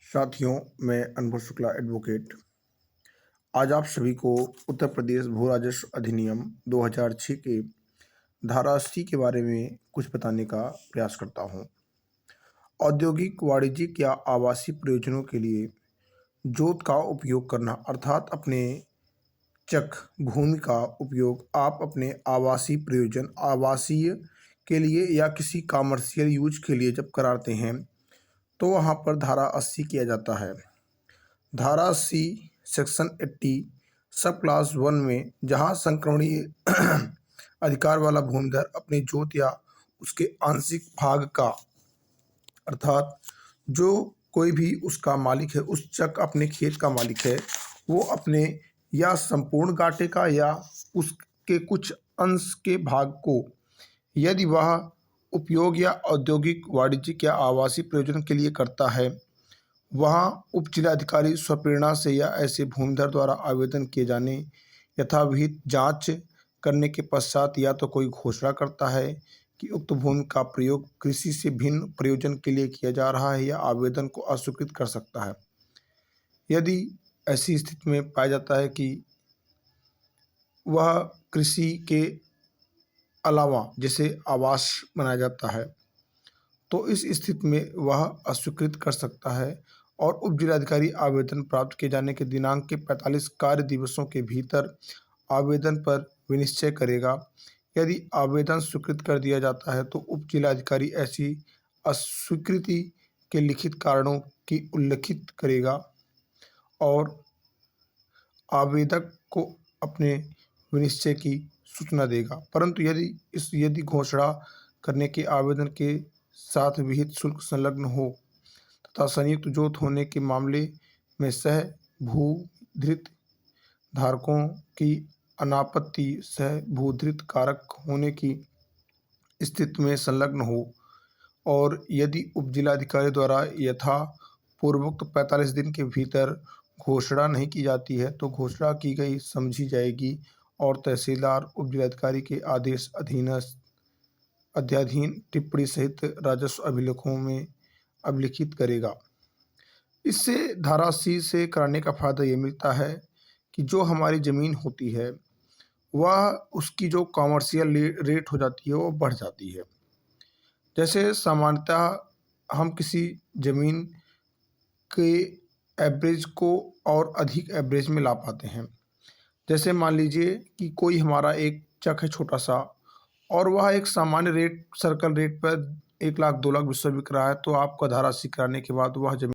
साथियों, मैं अनुभव शुक्ला एडवोकेट आज आप सभी को उत्तर प्रदेश भू राजस्व अधिनियम 2006 के धारा 80 के बारे में कुछ बताने का प्रयास करता हूं। औद्योगिक, वाणिज्यिक या आवासीय प्रयोजनों के लिए जोत का उपयोग करना अर्थात अपने चक भूमि का उपयोग आप अपने आवासीय प्रयोजन, आवासीय के लिए या किसी कॉमर्शियल यूज के लिए जब कराते हैं तो वहां पर धारा 80 किया जाता है। धारा 80 सेक्शन 80 सब क्लास 1 में जहां संक्रमणीय अधिकार वाला भूमिधर अपनी जोत या उसके आंशिक भाग का अर्थात जो कोई भी उसका मालिक है, उस चक अपने खेत का मालिक है, वो अपने या संपूर्ण गाटे का या उसके कुछ अंश के भाग को यदि वह उपयोग या औद्योगिक, वाणिज्यिक या आवासीय प्रयोजन के लिए करता है, वहाँ उप जिलाधिकारी स्वप्रेरणा से या ऐसे भूमिधर द्वारा आवेदन किए जाने यथाविहित जांच करने के पश्चात या तो कोई घोषणा करता है कि उक्त भूमि का प्रयोग कृषि से भिन्न प्रयोजन के लिए किया जा रहा है या आवेदन को अस्वीकृत कर सकता है। यदि ऐसी स्थिति में पाया जाता है कि वह कृषि के अलावा जैसे आवास बनाया जाता है, तो इस स्थिति में वह अस्वीकृत कर सकता है और उप जिलाधिकारी आवेदन प्राप्त किए जाने के दिनांक के 45 कार्य दिवसों के भीतर आवेदन पर विनिश्चय करेगा। यदि आवेदन स्वीकृत कर दिया जाता है तो उप जिलाधिकारी ऐसी अस्वीकृति के लिखित कारणों की उल्लिखित करेगा और आवेदक को अपने विनिश्चय की सूचना देगा। परंतु यदि घोषणा करने के आवेदन के साथ विहित शुल्क संलग्न हो तथा संयुक्त जोत होने के मामले में सह भूधृत धारकों की अनापत्ति सह भूधृत कारक होने की स्थिति में संलग्न हो और यदि उप जिलाधिकारी द्वारा यथा पूर्वोक्त 45 दिन के भीतर घोषणा नहीं की जाती है तो घोषणा की गई समझी जाएगी और तहसीलदार उप जिलाधिकारी के आदेश अध्याधीन टिप्पणी सहित राजस्व अभिलेखों में अभिलिखित करेगा। इससे धारा 80 से कराने का फायदा ये मिलता है कि जो हमारी ज़मीन होती है वह उसकी जो कॉमर्शियल रेट हो जाती है वो बढ़ जाती है। जैसे सामान्यतः हम किसी ज़मीन के एवरेज को और अधिक एवरेज में ला पाते हैं। जैसे मान लीजिए कि कोई हमारा एक चक है छोटा सा और वह एक सामान्य रेट सर्कल रेट पर 1 लाख 2 लाख बिस्वा बिक रहा है, तो आपका धारा 80 कराने के बाद वह जमीन